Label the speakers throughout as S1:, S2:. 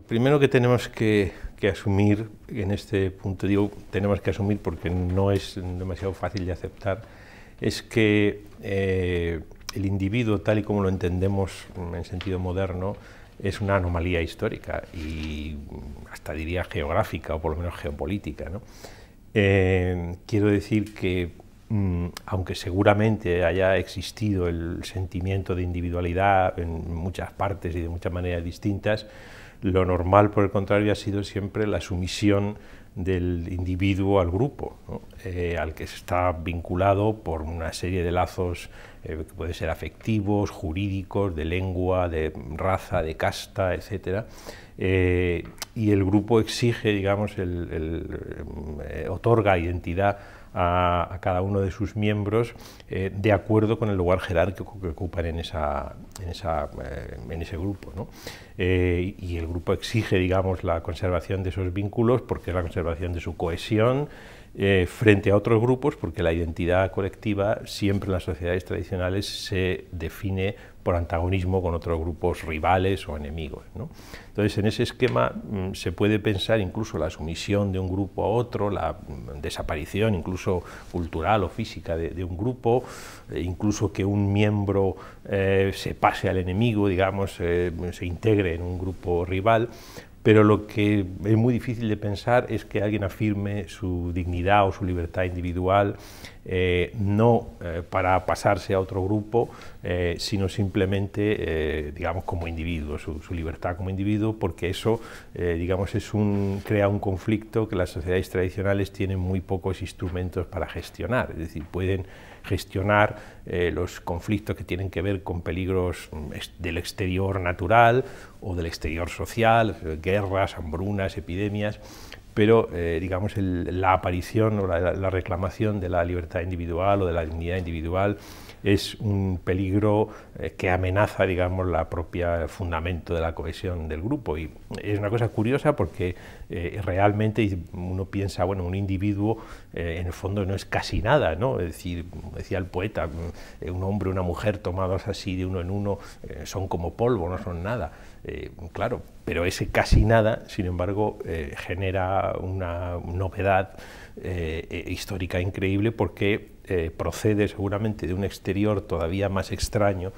S1: Primero que tenemos que asumir, en este punto digo, tenemos que asumir porque no es demasiado fácil de aceptar, es que el individuo, tal y como lo entendemos en sentido moderno, es una anomalía histórica y hasta diría geográfica o por lo menos geopolítica, ¿no? Quiero decir que aunque seguramente haya existido el sentimiento de individualidad en muchas partes y de muchas maneras distintas, lo normal, por el contrario, ha sido siempre la sumisión del individuo al grupo, ¿no? Al que se está vinculado por una serie de lazos que pueden ser afectivos, jurídicos, de lengua, de raza, de casta, etc. Y el grupo exige, digamos, otorga identidad a cada uno de sus miembros de acuerdo con el lugar jerárquico que ocupan en ese grupo, ¿no? Y el grupo exige, digamos, la conservación de esos vínculos porque es la conservación de su cohesión frente a otros grupos, porque la identidad colectiva siempre en las sociedades tradicionales se define por antagonismo con otros grupos rivales o enemigos, ¿no? Entonces, en ese esquema se puede pensar incluso la sumisión de un grupo a otro, la desaparición incluso cultural o física de un grupo, incluso que un miembro se pase al enemigo, digamos, se integre en un grupo rival. Pero lo que es muy difícil de pensar es que alguien afirme su dignidad o su libertad individual, no para pasarse a otro grupo, sino simplemente, digamos, como individuo, su libertad como individuo, porque eso, digamos, crea un conflicto que las sociedades tradicionales tienen muy pocos instrumentos para gestionar, es decir, pueden gestionar los conflictos que tienen que ver con peligros del exterior natural o del exterior social, guerras, hambrunas, epidemias, pero digamos la aparición o la reclamación de la libertad individual o de la dignidad individual es un peligro que amenaza, digamos, la propia fundamento de la cohesión del grupo. Y es una cosa curiosa porque realmente uno piensa, bueno, un individuo en el fondo no es casi nada, ¿no? Es decir, decía el poeta, un hombre y una mujer tomados así de uno en uno son como polvo, no son nada. Claro, pero ese casi nada, sin embargo, genera una novedad histórica increíble porque procede seguramente de un exterior todavía más extraño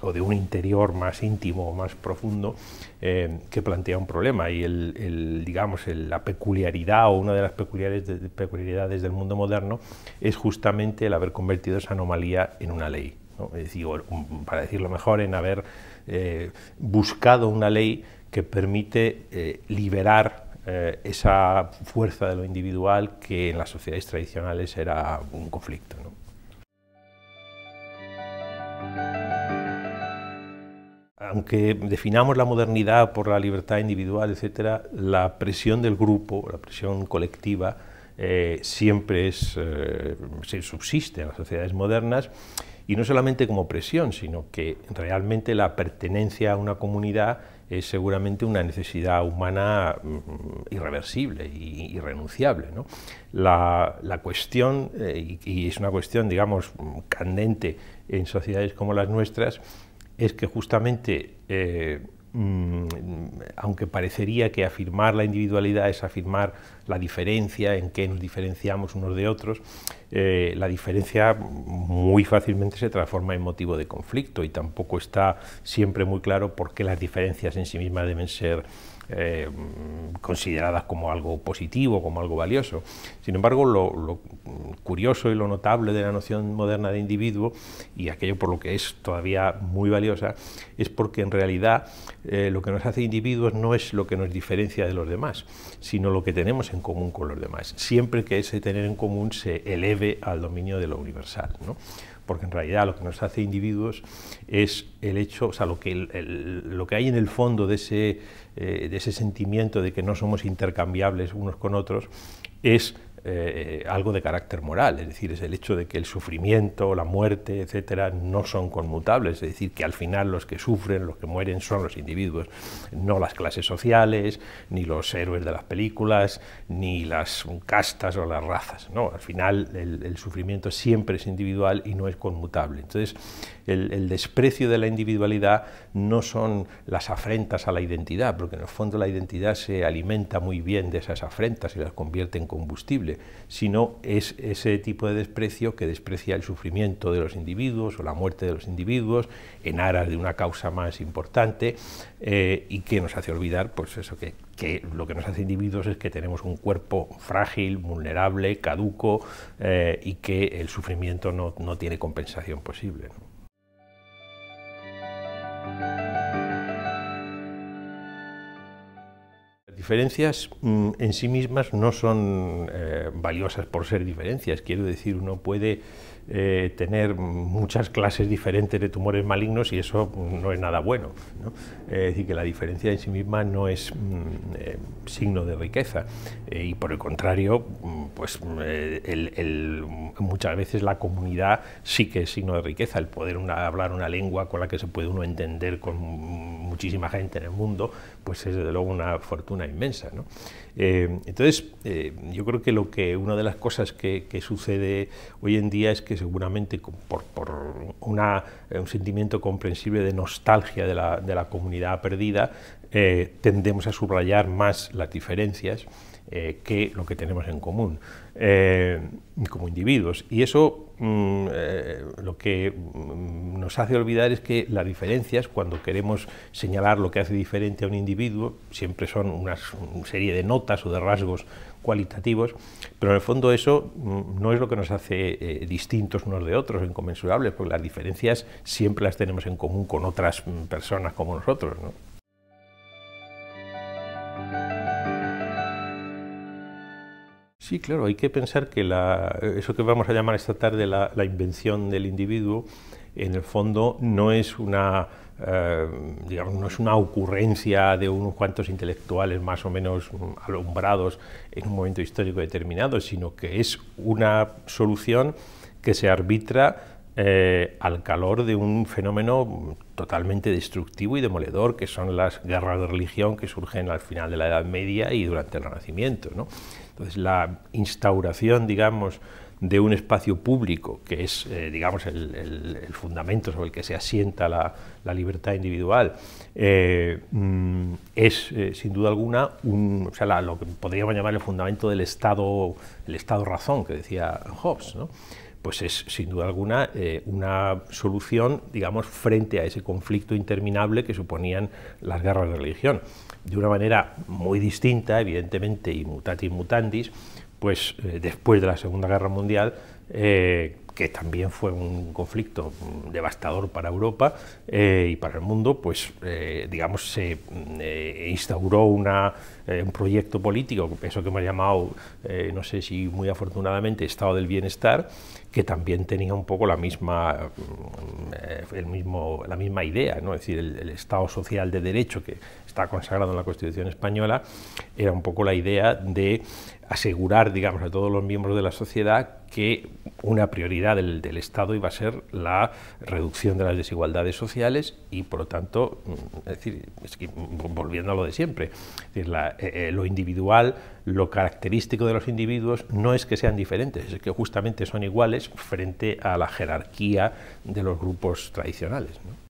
S1: o de un interior más íntimo, más profundo, que plantea un problema. Y digamos, la peculiaridad o una de las peculiaridades del mundo moderno es justamente el haber convertido esa anomalía en una ley, ¿no? Es decir, para decirlo mejor, en haber buscado una ley que permite liberar esa fuerza de lo individual que en las sociedades tradicionales era un conflicto, ¿no? Aunque definamos la modernidad por la libertad individual, etcétera, la presión del grupo, la presión colectiva, siempre subsiste en las sociedades modernas, y no solamente como presión, sino que realmente la pertenencia a una comunidad es seguramente una necesidad humana irreversible e irrenunciable, ¿no? La cuestión, y es una cuestión, digamos, candente en sociedades como las nuestras, es que justamente, aunque parecería que afirmar la individualidad es afirmar la diferencia, en qué nos diferenciamos unos de otros, la diferencia muy fácilmente se transforma en motivo de conflicto y tampoco está siempre muy claro por qué las diferencias en sí mismas deben ser consideradas como algo positivo, como algo valioso. Sin embargo, lo curioso y lo notable de la noción moderna de individuo, y aquello por lo que es todavía muy valiosa, es porque en realidad lo que nos hace individuos no es lo que nos diferencia de los demás, sino lo que tenemos en común con los demás, siempre que ese tener en común se eleve al dominio de lo universal, ¿no? Porque en realidad lo que nos hace individuos es el hecho, o sea, lo que hay en el fondo de ese sentimiento de que no somos intercambiables unos con otros, es algo de carácter moral, es decir, es el hecho de que el sufrimiento, la muerte, etcétera, no son conmutables, es decir, que al final los que sufren, los que mueren son los individuos, no las clases sociales, ni los héroes de las películas, ni las castas o las razas, ¿no? Al final el sufrimiento siempre es individual y no es conmutable. Entonces, el desprecio de la individualidad no son las afrentas a la identidad, porque en el fondo la identidad se alimenta muy bien de esas afrentas y las convierte en combustible, sino es ese tipo de desprecio que desprecia el sufrimiento de los individuos o la muerte de los individuos en aras de una causa más importante y que nos hace olvidar, pues eso, que lo que nos hace individuos es que tenemos un cuerpo frágil, vulnerable, caduco y que el sufrimiento no tiene compensación posible, ¿no? Las diferencias en sí mismas no son valiosas por ser diferencias, quiero decir, uno puede tener muchas clases diferentes de tumores malignos y eso no es nada bueno, ¿no? Es decir, que la diferencia en sí misma no es signo de riqueza y por el contrario, pues muchas veces la comunidad sí que es signo de riqueza, el poder hablar una lengua con la que se puede uno entender con muchísima gente en el mundo, pues es desde luego una fortuna inmensa, ¿no? Entonces, yo creo que una de las cosas que sucede hoy en día es que seguramente por un sentimiento comprensible de nostalgia de la comunidad perdida, tendemos a subrayar más las diferencias que lo que tenemos en común como individuos. Y eso lo que nos hace olvidar es que las diferencias, cuando queremos señalar lo que hace diferente a un individuo, siempre son una serie de notas o de rasgos cualitativos, pero en el fondo eso no es lo que nos hace distintos unos de otros, inconmensurables, porque las diferencias siempre las tenemos en común con otras personas como nosotros, ¿no? Sí, claro, hay que pensar que eso que vamos a llamar esta tarde la invención del individuo, en el fondo no es digamos, no es una ocurrencia de unos cuantos intelectuales más o menos alumbrados en un momento histórico determinado, sino que es una solución que se arbitra al calor de un fenómeno totalmente destructivo y demoledor, que son las guerras de religión que surgen al final de la Edad Media y durante el Renacimiento, ¿no? Entonces, la instauración, digamos, de un espacio público, que es, digamos, el fundamento sobre el que se asienta la libertad individual, es, sin duda alguna, lo que podríamos llamar el fundamento del Estado-razón, que decía Hobbes, ¿no? Pues es, sin duda alguna, una solución, digamos, frente a ese conflicto interminable que suponían las guerras de religión. De una manera muy distinta, evidentemente, y mutatis mutandis, pues después de la Segunda Guerra Mundial, que también fue un conflicto devastador para Europa y para el mundo, pues digamos se instauró un proyecto político, eso que hemos llamado, no sé si muy afortunadamente, Estado del Bienestar, que también tenía un poco la misma idea, ¿no? Es decir, el Estado social de derecho que está consagrado en la Constitución española era un poco la idea de asegurar, digamos, a todos los miembros de la sociedad que una prioridad del Estado iba a ser la reducción de las desigualdades sociales y, por lo tanto, es decir, volviendo a lo de siempre, es decir, lo individual, lo característico de los individuos no es que sean diferentes, es que justamente son iguales frente a la jerarquía de los grupos tradicionales, ¿no?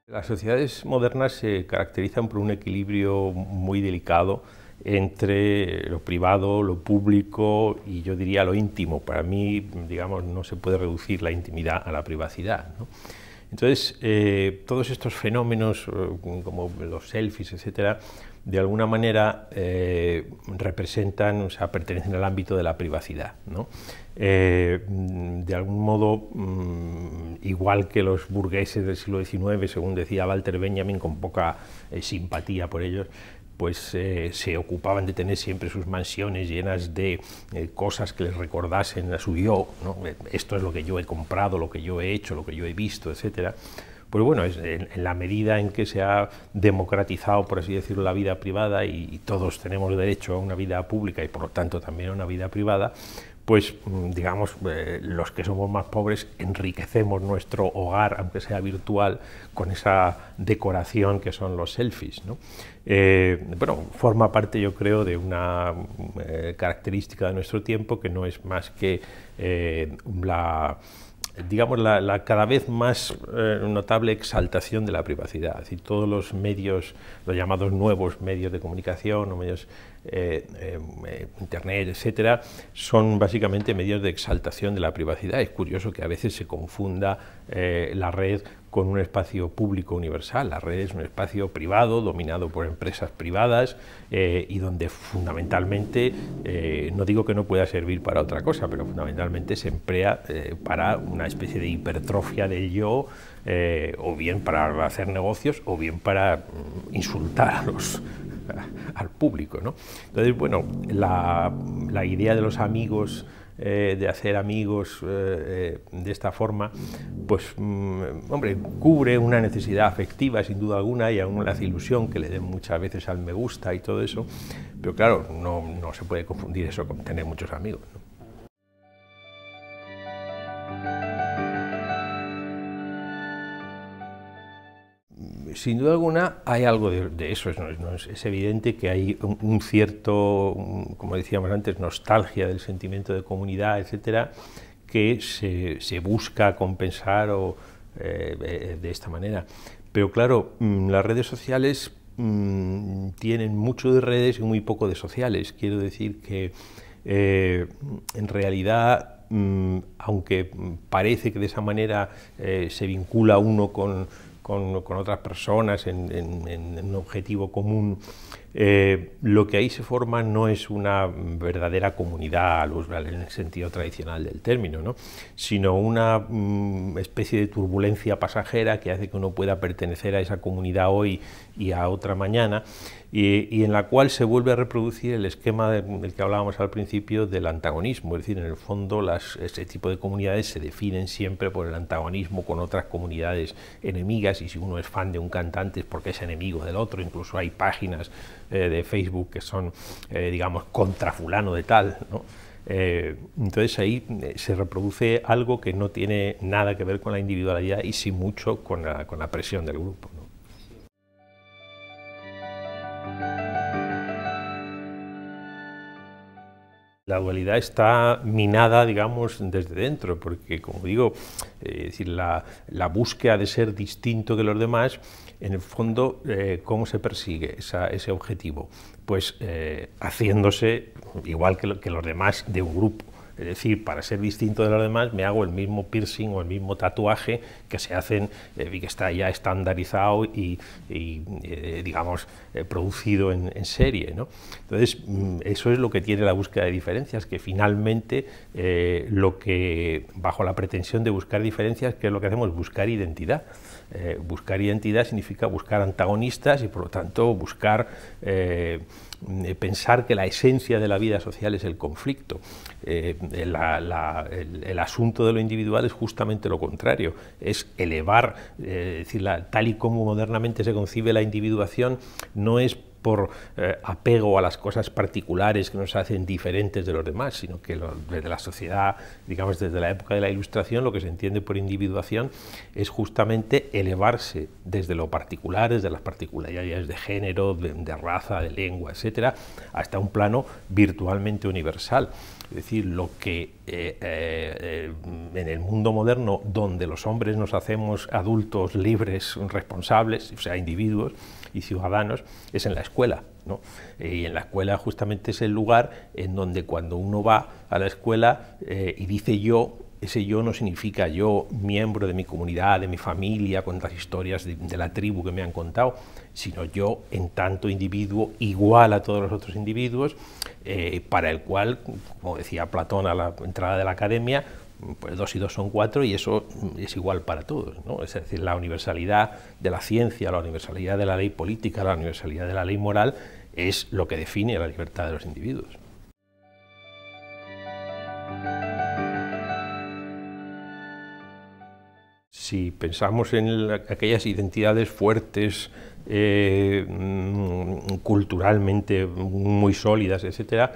S1: Las sociedades modernas se caracterizan por un equilibrio muy delicado entre lo privado, lo público y yo diría lo íntimo. Para mí, digamos, no se puede reducir la intimidad a la privacidad, ¿no? Entonces, todos estos fenómenos, como los selfies, etcétera, de alguna manera representan, o sea, pertenecen al ámbito de la privacidad, ¿no? De algún modo, igual que los burgueses del siglo XIX, según decía Walter Benjamin, con poca simpatía por ellos, pues se ocupaban de tener siempre sus mansiones llenas de cosas que les recordasen a su yo, ¿no? Esto es lo que yo he comprado, lo que yo he hecho, lo que yo he visto, etcétera. pues bueno, en la medida en que se ha democratizado, por así decirlo, la vida privada y todos tenemos derecho a una vida pública y por lo tanto también a una vida privada, pues digamos, los que somos más pobres enriquecemos nuestro hogar, aunque sea virtual, con esa decoración que son los selfies, ¿no? Bueno, forma parte, yo creo, de una característica de nuestro tiempo que no es más que digamos, la cada vez más notable exaltación de la privacidad. Es decir, todos los medios, los llamados nuevos medios de comunicación o medios internet, etcétera, son básicamente medios de exaltación de la privacidad. Es curioso que a veces se confunda la red con un espacio público universal. La red es un espacio privado, dominado por empresas privadas y donde fundamentalmente, no digo que no pueda servir para otra cosa, pero fundamentalmente se emplea para una especie de hipertrofia del yo, o bien para hacer negocios, o bien para insultar al público, ¿no? Entonces, bueno, la idea de los amigos, de hacer amigos de esta forma, pues, hombre, cubre una necesidad afectiva, sin duda alguna, y a uno le hace ilusión que le den muchas veces al me gusta y todo eso, pero claro, no se puede confundir eso con tener muchos amigos, ¿no? Sin duda alguna hay algo de eso, es evidente que hay un cierto, como decíamos antes, nostalgia del sentimiento de comunidad, etcétera, que se busca compensar de esta manera. Pero claro, las redes sociales tienen mucho de redes y muy poco de sociales. Quiero decir que en realidad, aunque parece que de esa manera se vincula uno con otras personas en un objetivo común, lo que ahí se forma no es una verdadera comunidad en el sentido tradicional del término, ¿no? Sino una especie de turbulencia pasajera que hace que uno pueda pertenecer a esa comunidad hoy y a otra mañana, y en la cual se vuelve a reproducir el esquema del que hablábamos al principio del antagonismo. Es decir, en el fondo ese tipo de comunidades se definen siempre por el antagonismo con otras comunidades enemigas, y si uno es fan de un cantante es porque es enemigo del otro. Incluso hay páginas de Facebook que son, digamos, contra fulano de tal, ¿no? Entonces ahí se reproduce algo que no tiene nada que ver con la individualidad y sí mucho con la presión del grupo, ¿no? La dualidad está minada, digamos, desde dentro, porque, como digo, es decir, la búsqueda de ser distinto que los demás, en el fondo, ¿cómo se persigue ese objetivo? Pues haciéndose igual que los demás de un grupo. Es decir, para ser distinto de los demás me hago el mismo piercing o el mismo tatuaje que se hacen, que está ya estandarizado y digamos, producido en serie, ¿no? Entonces, eso es lo que tiene la búsqueda de diferencias, que finalmente bajo la pretensión de buscar diferencias, ¿qué es lo que hacemos? Buscar identidad. Buscar identidad significa buscar antagonistas y, por lo tanto, buscar pensar que la esencia de la vida social es el conflicto. El asunto de lo individual es justamente lo contrario, es elevar, tal y como modernamente se concibe la individuación, no es por apego a las cosas particulares que nos hacen diferentes de los demás, sino que desde la sociedad, digamos desde la época de la Ilustración, lo que se entiende por individuación es justamente elevarse desde lo particular, desde las particularidades de género, de raza, de lengua, etcétera, hasta un plano virtualmente universal. Es decir, lo que en el mundo moderno, donde los hombres nos hacemos adultos libres, responsables, o sea, individuos y ciudadanos, es en la escuela, ¿no? Y en la escuela justamente es el lugar en donde cuando uno va a la escuela y dice yo, ese yo no significa yo, miembro de mi comunidad, de mi familia, con las historias de la tribu que me han contado, sino yo en tanto individuo igual a todos los otros individuos, para el cual, como decía Platón a la entrada de la academia, pues 2 y 2 son 4 y eso es igual para todos, ¿no? Es decir, la universalidad de la ciencia, la universalidad de la ley política, la universalidad de la ley moral es lo que define la libertad de los individuos. si pensamos en aquellas identidades fuertes, culturalmente muy sólidas, etcétera,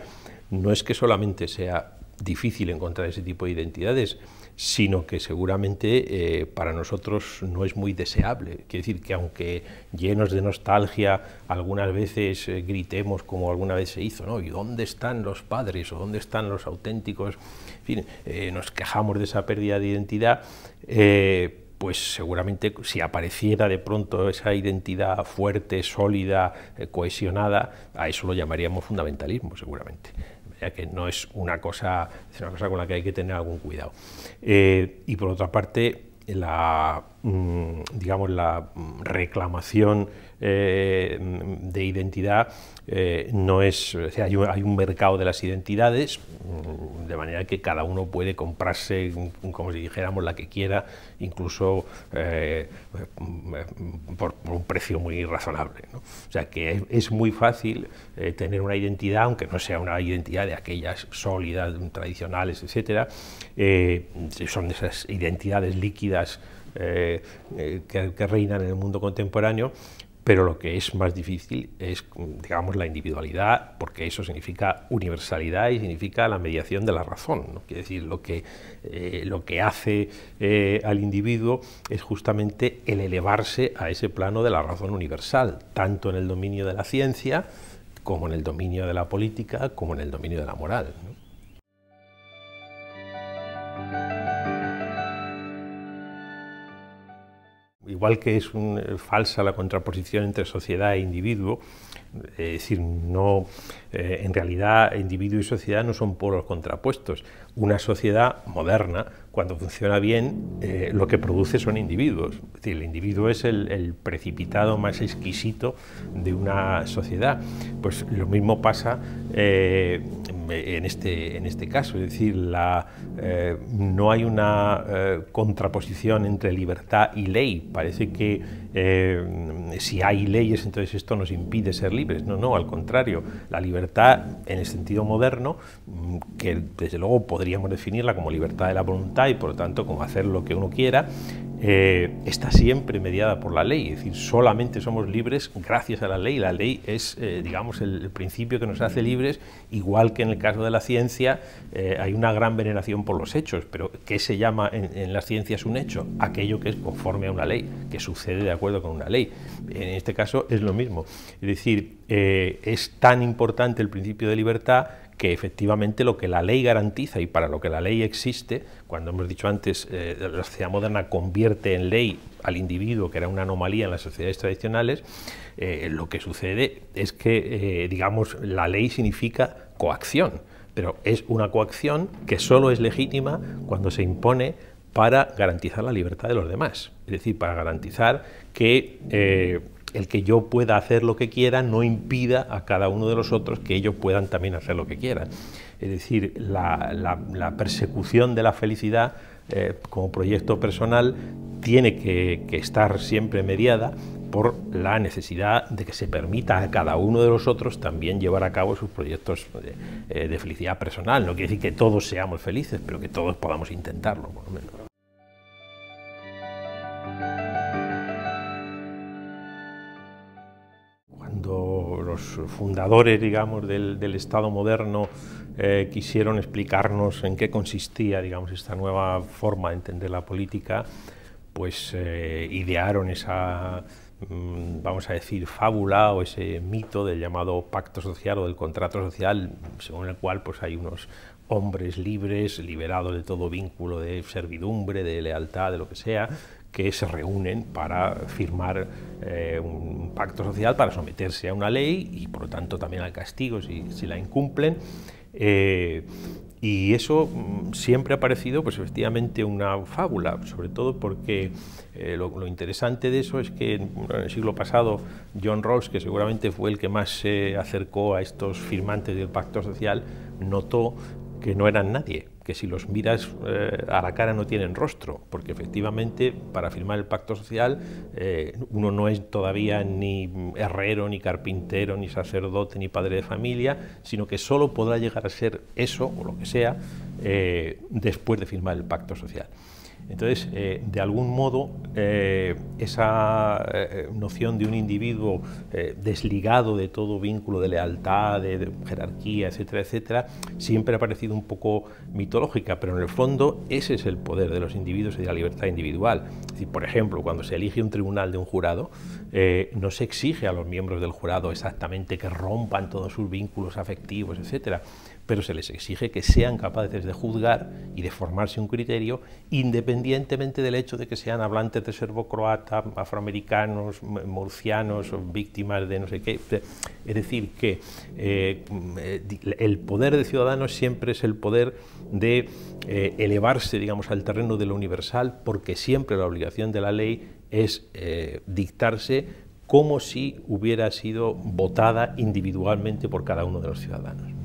S1: no es que solamente sea difícil encontrar ese tipo de identidades, sino que seguramente para nosotros no es muy deseable. Quiere decir que aunque llenos de nostalgia algunas veces gritemos como alguna vez se hizo, ¿no? ¿Y dónde están los padres o dónde están los auténticos? En fin, nos quejamos de esa pérdida de identidad, pues seguramente si apareciera de pronto esa identidad fuerte, sólida, cohesionada, a eso lo llamaríamos fundamentalismo seguramente. Ya que no es una cosa con la que hay que tener algún cuidado. Y por otra parte, digamos, la reclamación de identidad no es, o sea, hay un mercado de las identidades, de manera que cada uno puede comprarse, como si dijéramos, la que quiera, incluso por un precio muy razonable, ¿no? O sea que es muy fácil tener una identidad, aunque no sea una identidad de aquellas sólidas, tradicionales, etcétera, son esas identidades líquidas que reinan en el mundo contemporáneo. Pero lo que es más difícil es, digamos, la individualidad, porque eso significa universalidad y significa la mediación de la razón, ¿no? Quiere decir, lo que hace al individuo es justamente el elevarse a ese plano de la razón universal, tanto en el dominio de la ciencia, como en el dominio de la política, como en el dominio de la moral, ¿no? Igual que es falsa la contraposición entre sociedad e individuo, es decir, no, en realidad individuo y sociedad no son polos contrapuestos. Una sociedad moderna, cuando funciona bien, lo que produce son individuos. Es decir, el individuo es el precipitado más exquisito de una sociedad. Pues lo mismo pasa en este caso, es decir, no hay una contraposición entre libertad y ley. Parece que si hay leyes, entonces esto nos impide ser libres. No, al contrario, la libertad en el sentido moderno, que desde luego podríamos definirla como libertad de la voluntad y por lo tanto como hacer lo que uno quiera, está siempre mediada por la ley. Es decir, solamente somos libres gracias a la ley. La ley es, digamos, el principio que nos hace libres, igual que en el caso de la ciencia hay una gran veneración por los hechos, pero ¿qué se llama en las ciencias un hecho? Aquello que es conforme a una ley, que sucede de acuerdo con una ley. En este caso es lo mismo. Es decir, es tan importante el principio de libertad que efectivamente lo que la ley garantiza y para lo que la ley existe, cuando hemos dicho antes, la sociedad moderna convierte en ley al individuo, que era una anomalía en las sociedades tradicionales, lo que sucede es que, digamos, la ley significa coacción, pero es una coacción que solo es legítima cuando se impone para garantizar la libertad de los demás, es decir, para garantizar que el que yo pueda hacer lo que quiera no impida a cada uno de los otros que ellos puedan también hacer lo que quieran. Es decir, la persecución de la felicidad como proyecto personal tiene que estar siempre mediada por la necesidad de que se permita a cada uno de los otros también llevar a cabo sus proyectos de felicidad personal. No quiere decir que todos seamos felices, pero que todos podamos intentarlo, por lo menos. Cuando los fundadores, digamos, del Estado moderno quisieron explicarnos en qué consistía, digamos, esta nueva forma de entender la política, pues idearon esa, vamos a decir, fábula o ese mito del llamado pacto social o del contrato social, según el cual pues hay unos hombres libres, liberados de todo vínculo de servidumbre, de lealtad, de lo que sea, que se reúnen para firmar un pacto social para someterse a una ley y por lo tanto también al castigo si la incumplen. Y eso siempre ha parecido pues efectivamente una fábula, sobre todo porque lo interesante de eso es que en el siglo pasado John Rawls, que seguramente fue el que más se acercó a estos firmantes del pacto social, notó que no eran nadie, que si los miras a la cara no tienen rostro, porque efectivamente para firmar el pacto social uno no es todavía ni herrero, ni carpintero, ni sacerdote, ni padre de familia, sino que solo podrá llegar a ser eso, o lo que sea, después de firmar el pacto social. Entonces, de algún modo, esa noción de un individuo desligado de todo vínculo de lealtad, de jerarquía, etcétera, etcétera, siempre ha parecido un poco mitológica, pero en el fondo ese es el poder de los individuos y de la libertad individual. Es decir, por ejemplo, cuando se elige un tribunal de un jurado, no se exige a los miembros del jurado exactamente que rompan todos sus vínculos afectivos, etcétera, pero se les exige que sean capaces de juzgar y de formarse un criterio independientemente del hecho de que sean hablantes de serbo-croata, afroamericanos, murcianos o víctimas de no sé qué. Es decir, que el poder de ciudadanos siempre es el poder de elevarse, digamos, al terreno de lo universal, porque siempre la obligación de la ley es dictarse como si hubiera sido votada individualmente por cada uno de los ciudadanos.